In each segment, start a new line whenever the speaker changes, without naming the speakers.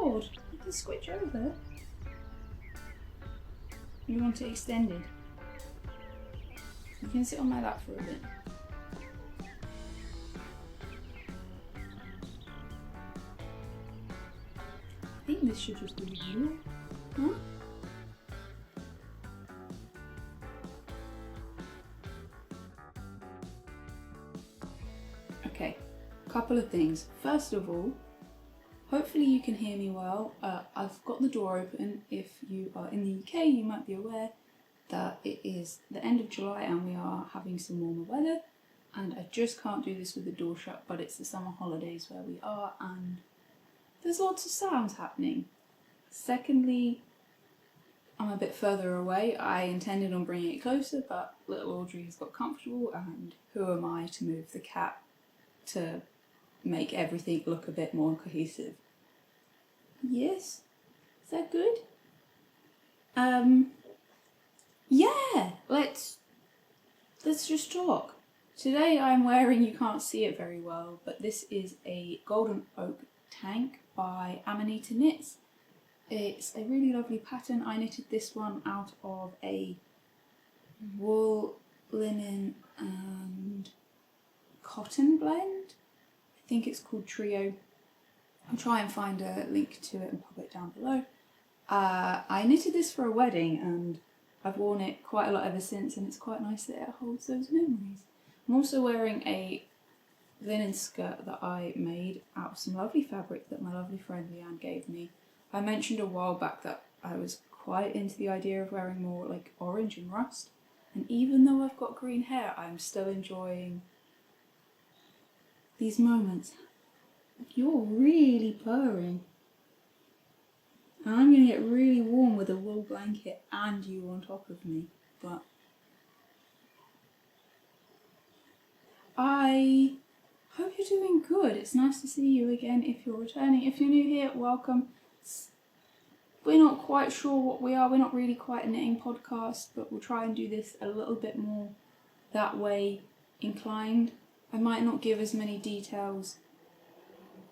bored, you can switch over. You want it extended? You can sit on my lap for a bit. I think this should just be you. Huh? Okay, couple of things. First of all, hopefully you can hear me well. I've got the door open. If you are in the UK, you might be aware that it is the end of July and we are having some warmer weather, and I just can't do this with the door shut, but it's the summer holidays where we are and there's lots of sounds happening. Secondly, I'm a bit further away. I intended on bringing it closer, but little Audrey has got comfortable, and who am I to move the cat to make everything look a bit more cohesive? Yes? Is that good? Yeah, let's just talk. Today I'm wearing, you can't see it very well, but this is a golden oak tank by Amanita Knits. It's a really lovely pattern. I knitted this one out of a wool, linen and cotton blend. I think it's called Trio. I'll try and find a link to it and pop it down below. I knitted this for a wedding and I've worn it quite a lot ever since, and it's quite nice that it holds those memories. I'm also wearing a linen skirt that I made out of some lovely fabric that my lovely friend Leanne gave me. I mentioned a while back that I was quite into the idea of wearing more like orange and rust, and even though I've got green hair, I'm still enjoying these moments. You're really purring. And I'm going to get really warm with a wool blanket and you on top of me, but I hope you're doing good. It's nice to see you again if you're returning. If you're new here, welcome. We're not quite sure what we are. We're not really quite a knitting podcast, but we'll try and do this a little bit more that way inclined. I might not give as many details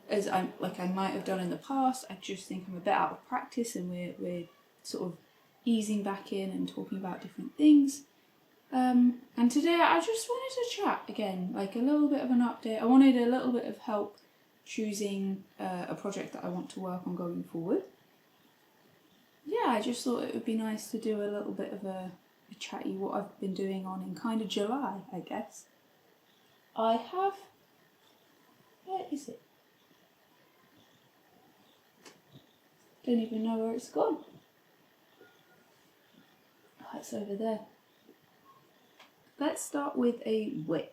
as I might have done in the past. I just think I'm a bit out of practice, and we're sort of easing back in and talking about different things. And today I just wanted to chat again, like a little bit of an update. I wanted a little bit of help choosing a project that I want to work on going forward. Yeah, I just thought it would be nice to do a little bit of a chatty what I've been doing on in kind of July, I guess. I have... Where is it? Don't even know where it's gone. Oh, it's over there. Let's start with a whip.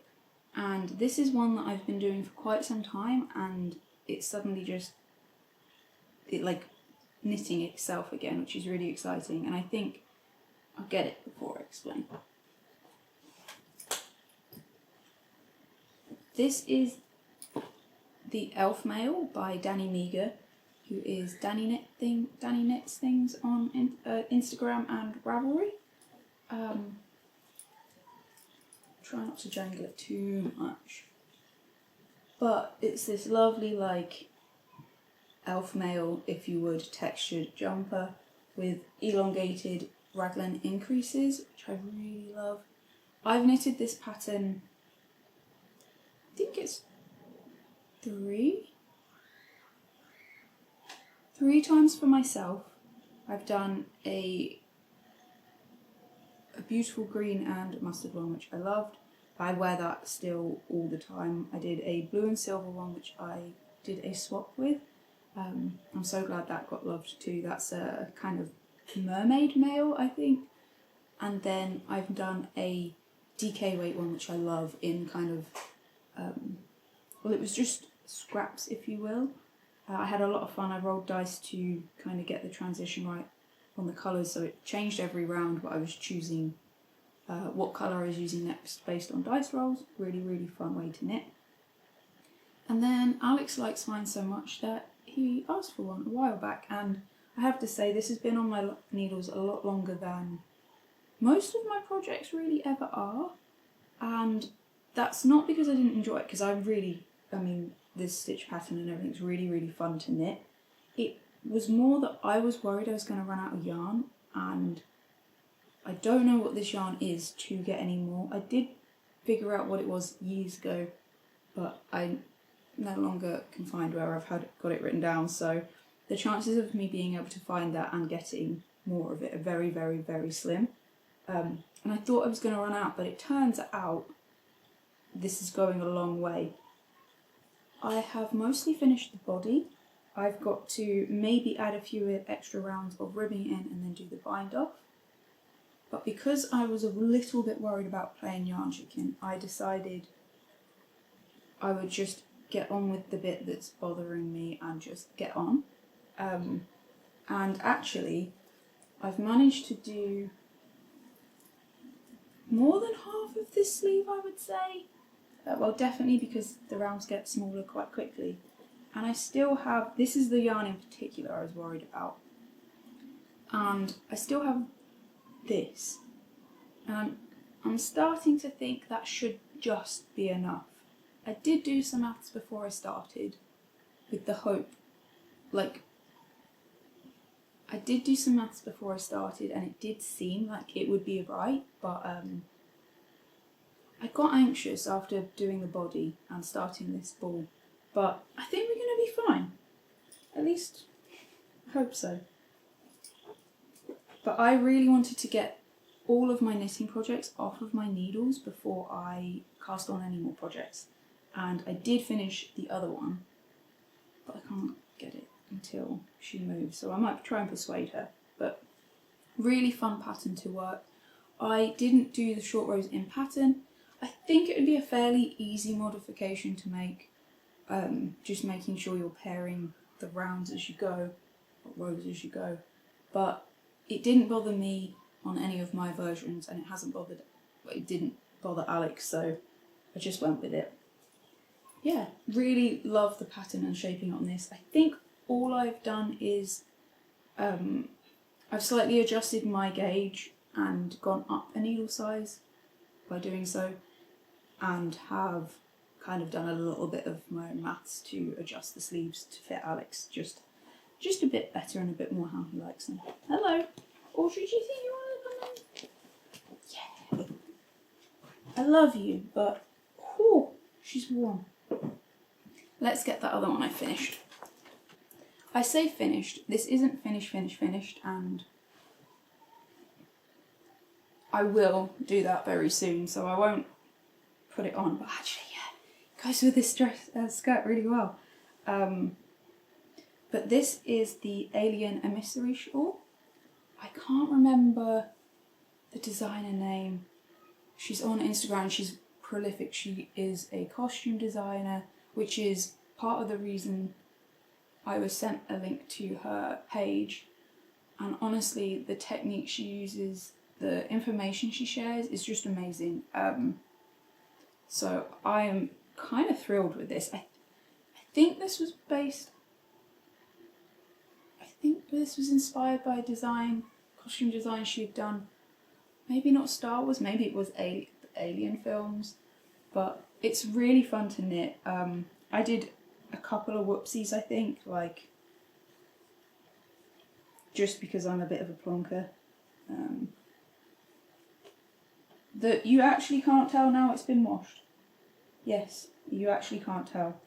And this is one that I've been doing for quite some time, and it's suddenly just knitting itself again, which is really exciting, and I think I'll get it before I explain. This is the Elf Mail by Danny Meager, who is Danny Knits Things on Instagram and Ravelry. Try not to jangle it too much, but it's this lovely elf mail, if you would, textured jumper with elongated raglan increases, which I really love. I've knitted this pattern, I think it's three times for myself. I've done a beautiful green and mustard one, which I loved. I wear that still all the time. I did a blue and silver one, which I did a swap with. I'm so glad that got loved too. That's a kind of mermaid mail, I think. And then I've done a DK weight one, which I love, in kind of, well, it was just scraps, if you will. I had a lot of fun. I rolled dice to kind of get the transition right on the colours, so it changed every round, but I was choosing what colour I was using next based on dice rolls. Really, really fun way to knit. And then Alex likes mine so much that he asked for one a while back, and I have to say this has been on my needles a lot longer than most of my projects really ever are, and that's not because I didn't enjoy it, because this stitch pattern and everything's really, really fun to knit. It was more that I was worried I was going to run out of yarn, and I don't know what this yarn is to get any more. I did figure out what it was years ago, but I no longer can find where I've got it written down, so the chances of me being able to find that and getting more of it are very, very, very slim. And I thought I was going to run out, but it turns out this is going a long way. I have mostly finished the body. I've got to maybe add a few extra rounds of ribbing in and then do the bind off. But because I was a little bit worried about playing yarn chicken, I decided I would just get on with the bit that's bothering me and just get on. And actually, I've managed to do more than half of this sleeve, I would say. Well, definitely, because the rounds get smaller quite quickly. And I still have, this is the yarn in particular I was worried about. And I still have this. And I'm starting to think that should just be enough. I did do some maths before I started with the hope, I did do some maths before I started and it did seem like it would be right, but I got anxious after doing the body and starting this ball, but I think we're going to be fine. At least, I hope so. But I really wanted to get all of my knitting projects off of my needles before I cast on any more projects. And I did finish the other one, but I can't get it until she moves, so I might try and persuade her. But really fun pattern to work. I didn't do the short rows in pattern. I think it would be a fairly easy modification to make, just making sure you're pairing the rounds as you go, or rows as you go. But it didn't bother me on any of my versions, and it didn't bother Alex, so I just went with it. Yeah, really love the pattern and shaping on this. I think all I've done is I've slightly adjusted my gauge and gone up a needle size by doing so, and have kind of done a little bit of my own maths to adjust the sleeves to fit Alex just a bit better and a bit more how he likes them. Hello, Audrey, do you think you want to come in? Yeah. I love you, but whew, she's warm. Let's get that other one I finished. I say finished, this isn't finished, and I will do that very soon, so I won't put it on, but actually, yeah, it goes with this skirt really well. But this is the Alien Emissary shawl. I can't remember the designer name. She's on Instagram, she's prolific. She is a costume designer, which is part of the reason I was sent a link to her page. And honestly, the technique she uses, the information she shares is just amazing. So I am kind of thrilled with this. I think this was inspired by costume design she had done. Maybe not Star Wars, maybe it was Alien films. But it's really fun to knit. I did a couple of whoopsies, I think, just because I'm a bit of a plonker. That you actually can't tell now it's been washed. Yes, you actually can't tell.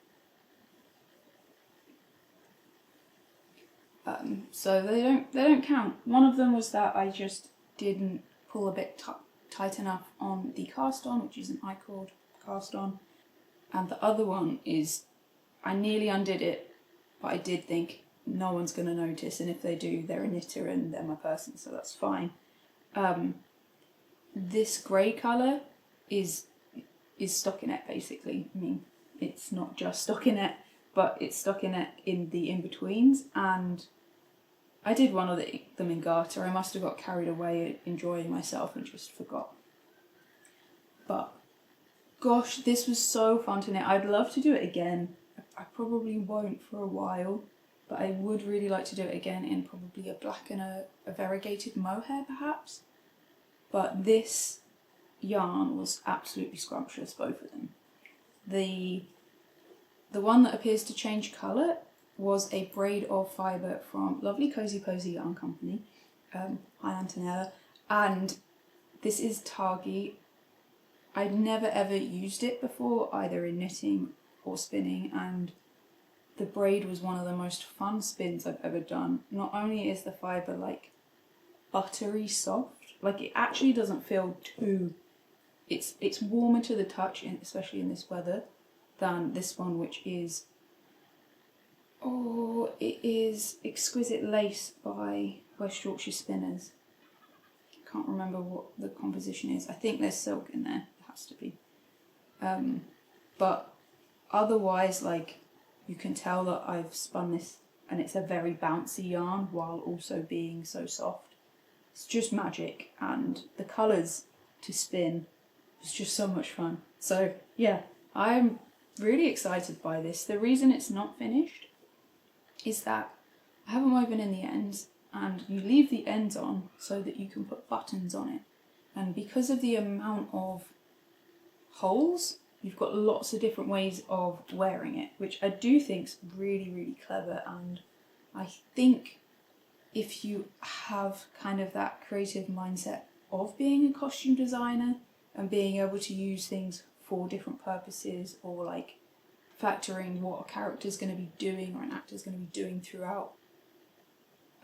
So they don't count. One of them was that I just didn't pull a bit tight enough on the cast on, which is an I-cord cast on, and the other one is I nearly undid it, but I did think no one's going to notice, and if they do, they're a knitter and they're my person, so that's fine. This grey colour is stockinette basically. I mean, it's not just stockinette, but it's stockinette in the in-betweens, and I did one of them in garter. I must have got carried away enjoying myself and just forgot. But gosh, this was so fun to knit. I'd love to do it again. I probably won't for a while, but I would really like to do it again in probably a black and a variegated mohair perhaps. But this yarn was absolutely scrumptious, both of them. The one that appears to change colour was a braid of fibre from lovely Cozy Posy Yarn Company, hi Antonella, and this is Targi. I'd never ever used it before, either in knitting or spinning, and the braid was one of the most fun spins I've ever done. Not only is the fibre like buttery soft, like it actually doesn't feel too, it's warmer to the touch, especially in this weather, than this one, which is, oh, it is Exquisite Lace by West Yorkshire Spinners. Can't remember what the composition is. I think there's silk in there, it has to be. But otherwise, like, you can tell that I've spun this and it's a very bouncy yarn while also being so soft. It's just magic, and the colours to spin was just so much fun. So yeah, I'm really excited by this. The reason it's not finished is that I haven't woven in the ends, and you leave the ends on so that you can put buttons on it. And because of the amount of holes, you've got lots of different ways of wearing it, which I do think is really, really clever. And I think if you have kind of that creative mindset of being a costume designer and being able to use things for different purposes, or like factoring what a character's going to be doing or an actor's going to be doing throughout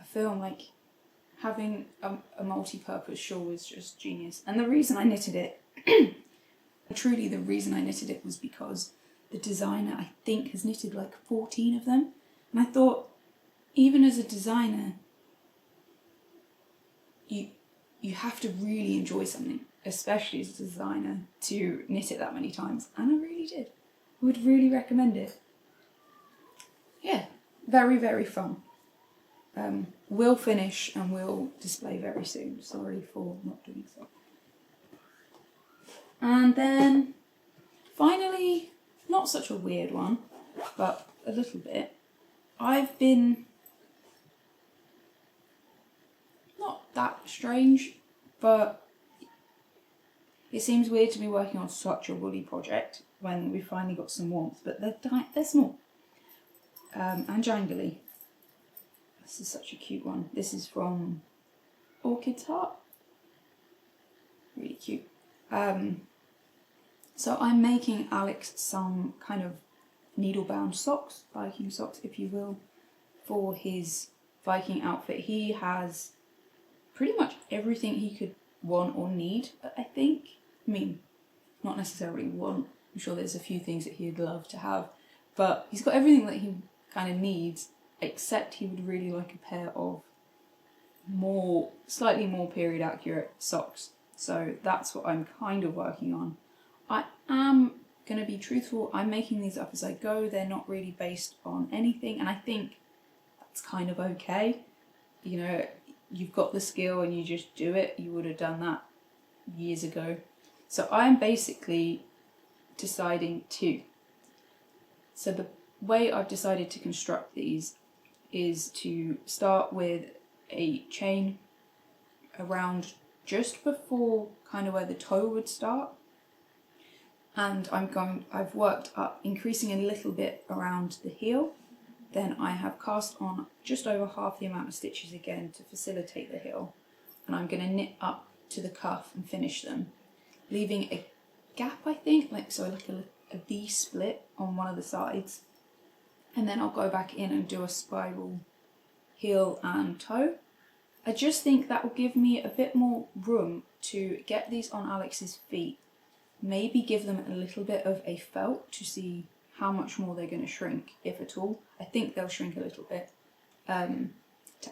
a film, like having a multi-purpose shawl is just genius. And the reason I knitted it, truly the reason I knitted it, was because the designer, I think, has knitted like 14 of them. And I thought, even as a designer, you have to really enjoy something, especially as a designer, to knit it that many times. And I really did. I would really recommend it. Yeah, very, very fun. Will finish and will display very soon. Sorry for not doing so. And then finally, not such a weird one, but a little bit. I've been not that strange, but it seems weird to be working on such a woolly project when we finally got some warmth, but they're small and jangly. This is such a cute one. This is from Orchid's Heart. Really cute. So I'm making Alex some kind of needle-bound socks, Viking socks if you will, for his Viking outfit. He has pretty much everything he could want or need, I think. I mean, not necessarily want. I'm sure there's a few things that he'd love to have, but he's got everything that he kind of needs, except he would really like a pair of slightly more period accurate socks. So that's what I'm kind of working on. I am going to be truthful, I'm making these up as I go. They're not really based on anything, and I think that's kind of okay. You know, you've got the skill and you just do it. You would have done that years ago. So I'm basically deciding to. So the way I've decided to construct these is to start with a chain around just before kind of where the toe would start. And I've worked up, increasing a little bit around the heel. Then I have cast on just over half the amount of stitches again to facilitate the heel. And I'm going to knit up to the cuff and finish them, leaving a gap, I think, like a V split on one of the sides. And then I'll go back in and do a spiral heel and toe. I just think that will give me a bit more room to get these on Alex's feet. Maybe give them a little bit of a felt to see how much more they're going to shrink, if at all. I think they'll shrink a little bit, to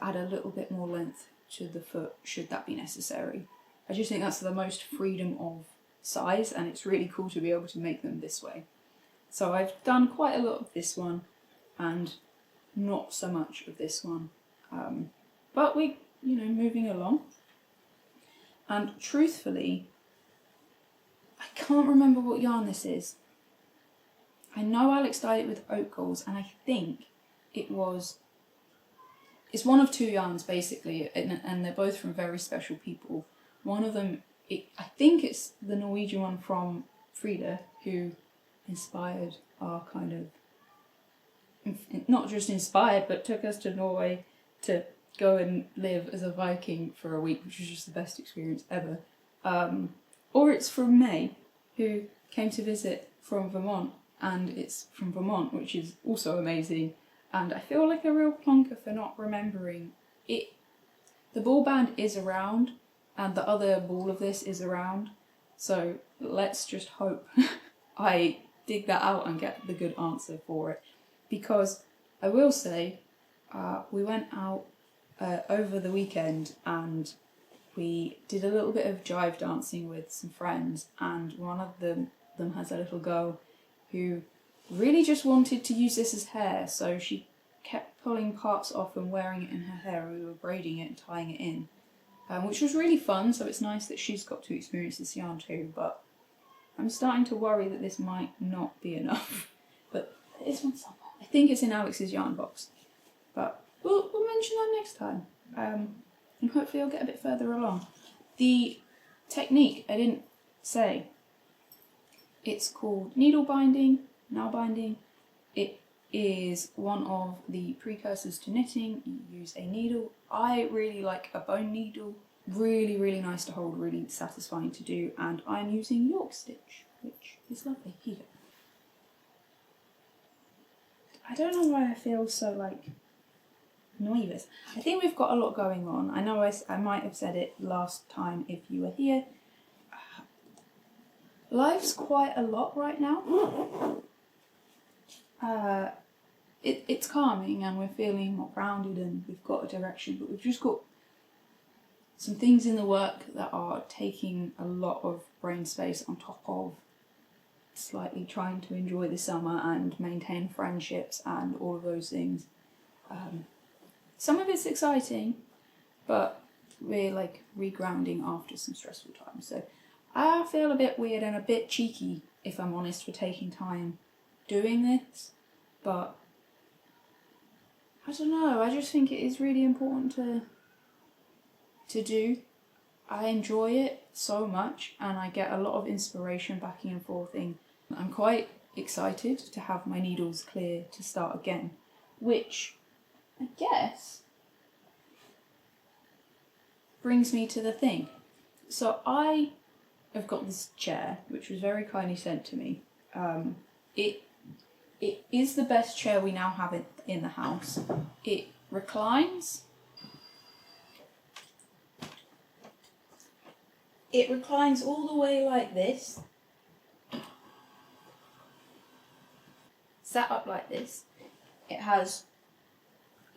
add a little bit more length to the foot, should that be necessary. I just think that's the most freedom of size, and it's really cool to be able to make them this way. So I've done quite a lot of this one, and not so much of this one. But moving along. And truthfully, I can't remember what yarn this is. I know Alex dyed it with oat galls, and I think it's one of two yarns basically, and they're both from very special people. One of them, I think it's the Norwegian one from Fibre, who inspired our kind of not just inspired, but took us to Norway to go and live as a Viking for a week, which was just the best experience ever. Or it's from May, who came to visit from Vermont, and it's from Vermont, which is also amazing. And I feel like a real plonker for not remembering it. The ball band is around, and the other ball of this is around, so let's just hope I dig that out and get the good answer for it. Because I will say, we went out over the weekend and we did a little bit of jive dancing with some friends, and one of them has a little girl who really just wanted to use this as hair, so she kept pulling parts off and wearing it in her hair, and we were braiding it and tying it in, which was really fun, so it's nice that she's got to experience this yarn too, but I'm starting to worry that this might not be enough. But there is one somewhere. I think it's in Alex's yarn box, but we'll mention that next time, and hopefully I'll get a bit further along. The technique, I didn't say, it's called needle binding, now binding. It is one of the precursors to knitting. You use a needle. I really like a bone needle. Really, really nice to hold, really satisfying to do, and I'm using York stitch, which is lovely. Here you go. I don't know why I feel so nervous. I think we've got a lot going on. I know I might have said it last time if you were here. Life's quite a lot right now. It's calming and we're feeling more grounded and we've got a direction, but we've just got some things in the work that are taking a lot of brain space on top of slightly trying to enjoy the summer and maintain friendships and all of those things. Some of it's exciting, but we're regrounding after some stressful times. So I feel a bit weird and a bit cheeky, if I'm honest, for taking time doing this, but I don't know, I just think it is really important to do. I enjoy it so much and I get a lot of inspiration backing and forthing. I'm quite excited to have my needles clear to start again, which I guess brings me to the thing. So I have got this chair, which was very kindly sent to me. It is the best chair we now have in the house. It reclines. It reclines all the way like this. Sat up like this. It has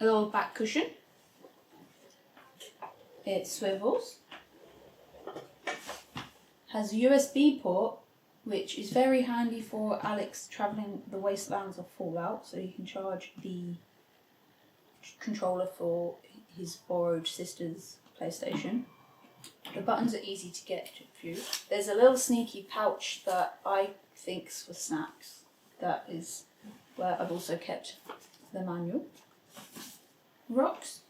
a little back cushion. It swivels. Has a USB port, which is very handy for Alex travelling the wastelands of Fallout, so you can charge the controller for his borrowed sister's PlayStation. The buttons are easy to get to. There's a little sneaky pouch that I think's for snacks. That is where I've also kept the manual. Rocks.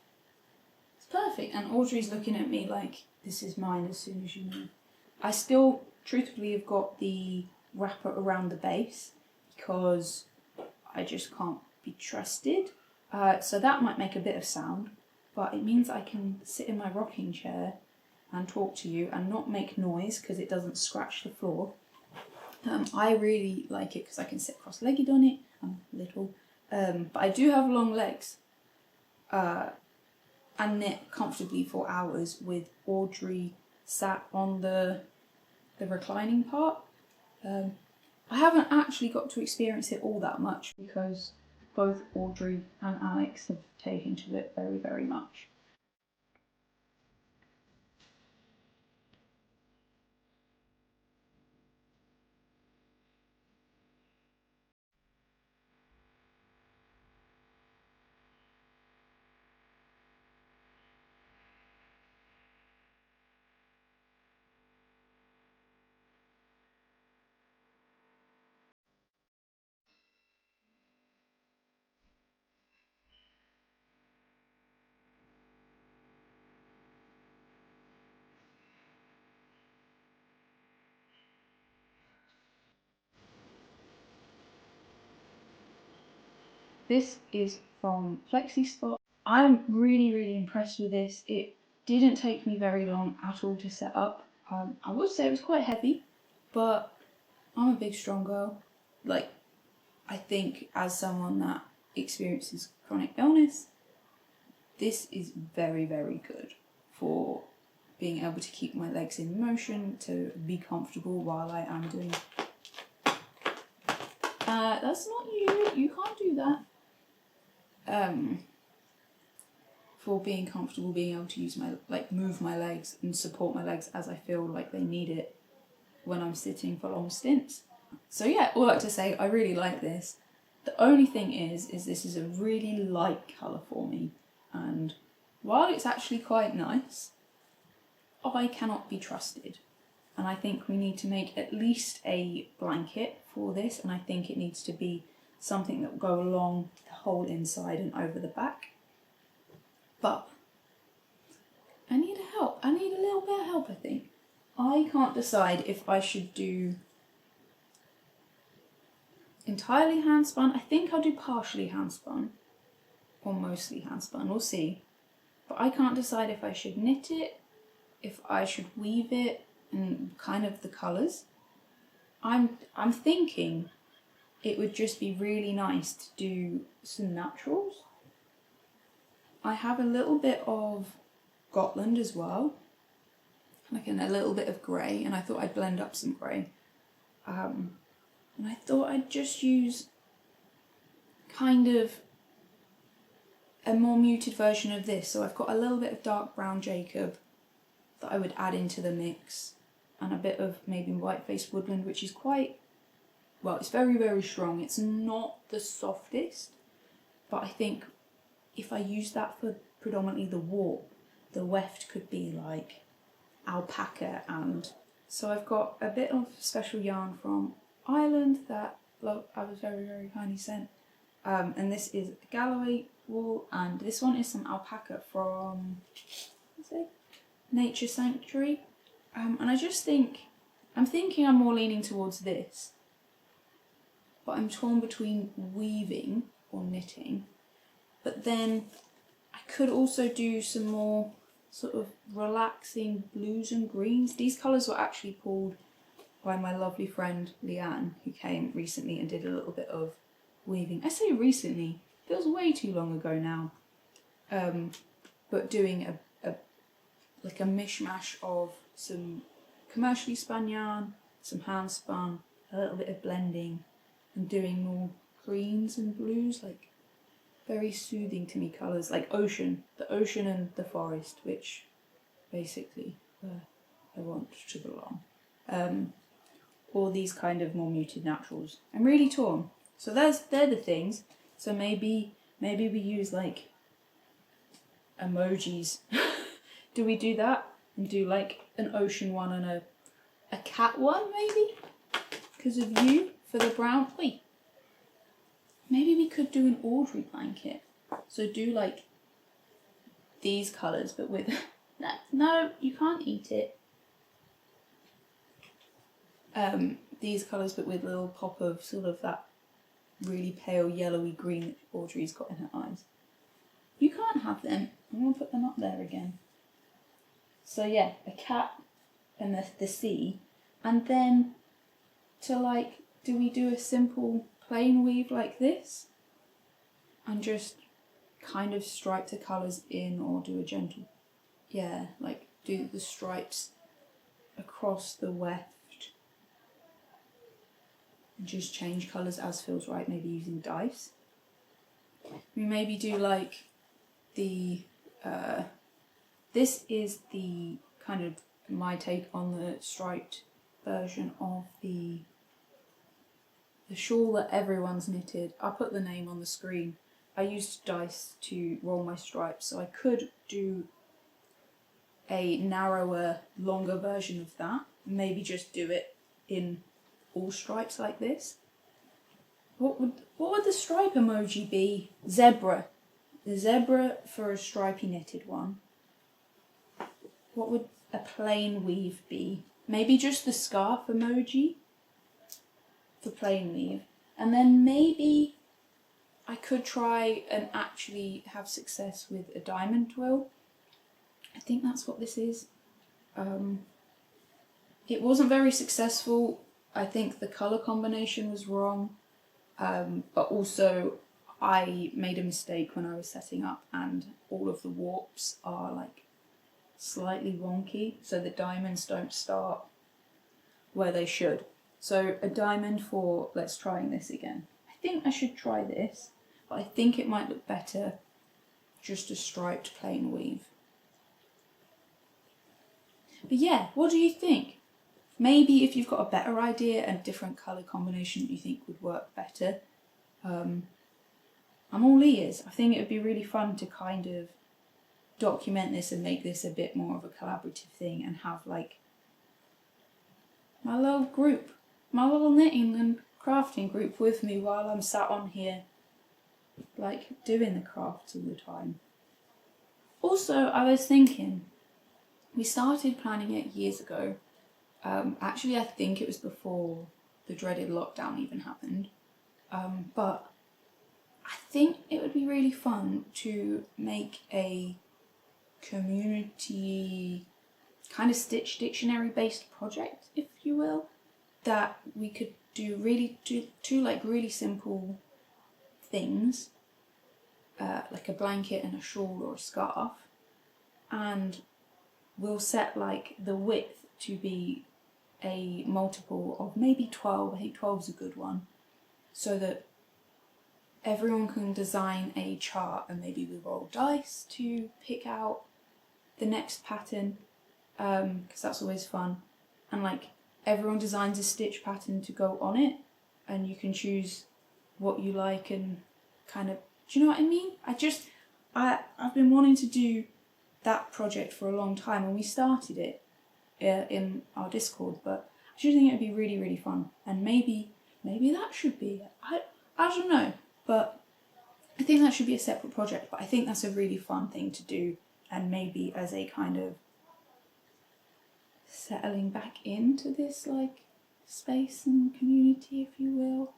It's perfect, and Audrey's looking at me like this is mine as soon as you know. I still, truthfully, have got the wrapper around the base because I just can't be trusted. So that might make a bit of sound, but it means I can sit in my rocking chair and talk to you and not make noise because it doesn't scratch the floor. I really like it because I can sit cross-legged on it. I'm little, but I do have long legs and knit comfortably for hours with Audrey sat on the reclining part. I haven't actually got to experience it all that much because both Audrey and Alex have taken to it very, very much. This is from Flexiseat. I'm really impressed with this. It didn't take me very long at all to set up. I would say it was quite heavy, but I'm a big strong girl. Like, I think as someone that experiences chronic illness, this is very good for being able to keep my legs in motion, to be comfortable while I am doing. That's not you. You can't do that. For being comfortable, being able to use my, move my legs and support my legs as I feel like they need it when I'm sitting for long stints. So yeah, all that to say, I really like this. The only thing is this is a really light colour for me, and while it's actually quite nice, I cannot be trusted. And I think we need to make at least a blanket for this, and I think it needs to be something that will go along the whole inside and over the back. But I need help. I need a little bit of help, I think. I can't decide if I should do entirely hand spun. I think I'll do partially hand spun or mostly hand spun. We'll see. But I can't decide if I should knit it, if I should weave it, and kind of the colours. I'm thinking it would just be really nice to do some naturals. I have a little bit of Gotland as well, like a little bit of grey, and I thought I'd blend up some grey. And I thought I'd just use kind of a more muted version of this. So I've got a little bit of dark brown Jacob that I would add into the mix, and a bit of maybe white-faced woodland, which is quite, well, it's very strong. It's not the softest, but I think if I use that for predominantly the warp, the weft could be like alpaca. And so I've got a bit of special yarn from Ireland that I was very kindly sent, and this is Galloway wool, and this one is some alpaca from, what's it, Nature Sanctuary. And I just think, I'm more leaning towards this, but I'm torn between weaving or knitting. But then I could also do some more sort of relaxing blues and greens. These colours were actually pulled by my lovely friend Leanne, who came recently and did a little bit of weaving. I say recently, feels way too long ago now. But doing a mishmash of some commercially spun yarn, some hand spun, a little bit of blending, and doing more greens and blues, like very soothing to me colours, like the ocean and the forest, which basically I want to belong. Or these kind of more muted naturals. I'm really torn. So they're the things. So maybe we use like emojis. Do we do that? And do like an ocean one and a cat one maybe? Because of you for the brown. Wait. Maybe we could do an Audrey blanket. So do like these colours, but with no, you can't eat it. These colours, but with a little pop of sort of that really pale yellowy green that Audrey's got in her eyes. You can't have them. I'm gonna put them up there again. So yeah, a cat and the sea, and then to like, do we do a simple plain weave like this and just kind of stripe the colours in, or do a gentle, yeah, like do the stripes across the weft and just change colours as feels right, maybe using dice. We maybe do like the this is the kind of my take on the striped version of the shawl that everyone's knitted. I'll put the name on the screen. I used dice to roll my stripes, so I could do a narrower, longer version of that. Maybe just do it in all stripes like this. What would the stripe emoji be? Zebra. The zebra for a stripy knitted one. What would a plain weave be? Maybe just the scarf emoji for plain weave. And then maybe I could try and actually have success with a diamond twill. I think that's what this is. It wasn't very successful. I think the colour combination was wrong, but also I made a mistake when I was setting up, and all of the warps are like slightly wonky, so the diamonds don't start where they should. So a diamond for, let's try this again. I think I should try this, but I think it might look better just a striped plain weave. But yeah, what do you think? Maybe if you've got a better idea and a different colour combination that you think would work better, I'm all ears. I think it would be really fun to kind of document this and make this a bit more of a collaborative thing, and have like my little group, my little knitting and crafting group with me while I'm sat on here like doing the crafts all the time. Also, I was thinking, we started planning it years ago. Actually, I think it was before the dreaded lockdown even happened. But I think it would be really fun to make a community kind of Stitch Dictionary based project, if you will, that we could do two like really simple things, like a blanket and a shawl or a scarf, and we'll set like the width to be a multiple of maybe 12. I think 12 is a good one, so that everyone can design a chart, and maybe we roll dice to pick out the next pattern, because that's always fun. And like everyone designs a stitch pattern to go on it, and you can choose what you like and kind of, do you know what I mean? I've been wanting to do that project for a long time, and we started it in our Discord, but I just think it would be really, really fun, and maybe that should be it. I don't know, but I think that should be a separate project, but I think that's a really fun thing to do, and maybe as a kind of settling back into this like space and community, if you will.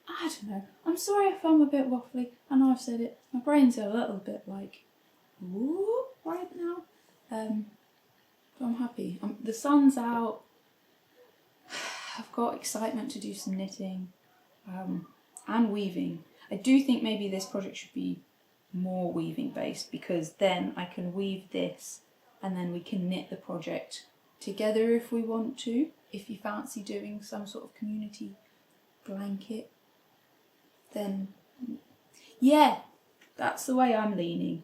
I don't know. I'm sorry if I'm a bit waffly. I know I've said it. My brain's a little bit like, ooh, right now. But I'm happy. The sun's out. I've got excitement to do some knitting and weaving. I do think maybe this project should be more weaving based, because then I can weave this and then we can knit the project together if we want to. If you fancy doing some sort of community blanket, then yeah, that's the way I'm leaning.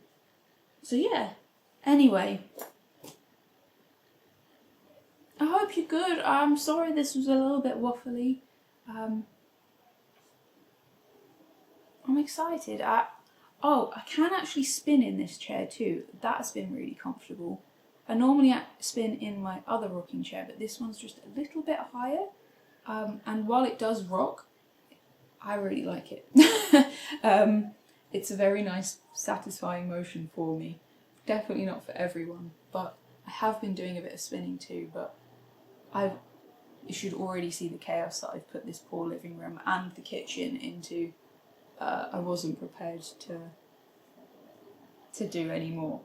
So yeah, anyway, I hope you're good. I'm sorry this was a little bit waffly. I'm excited. I can actually spin in this chair too. That has been really comfortable. I normally spin in my other rocking chair, but this one's just a little bit higher. And while it does rock, I really like it. It's a very nice, satisfying motion for me. Definitely not for everyone, but I have been doing a bit of spinning too, but you should already see the chaos that I've put this poor living room and the kitchen into. I wasn't prepared to do any more.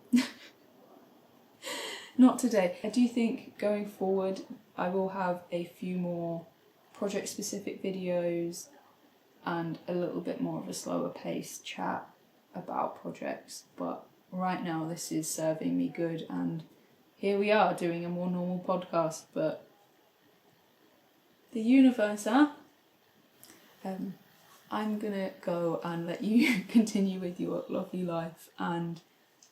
Not today. I do think going forward I will have a few more project specific videos and a little bit more of a slower paced chat about projects, but right now this is serving me good, and here we are doing a more normal podcast. But the universe, huh? I'm gonna go and let you continue with your lovely life and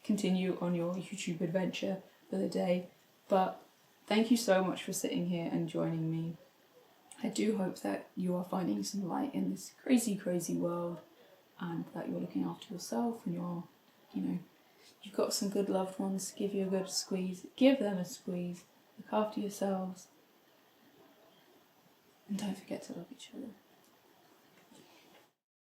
continue on your YouTube adventure for the day. But thank you so much for sitting here and joining me. I do hope that you are finding some light in this crazy, crazy world, and that you're looking after yourself, and you've got some good loved ones. Give you a good squeeze. Give them a squeeze. Look after yourselves. And don't forget to love each other.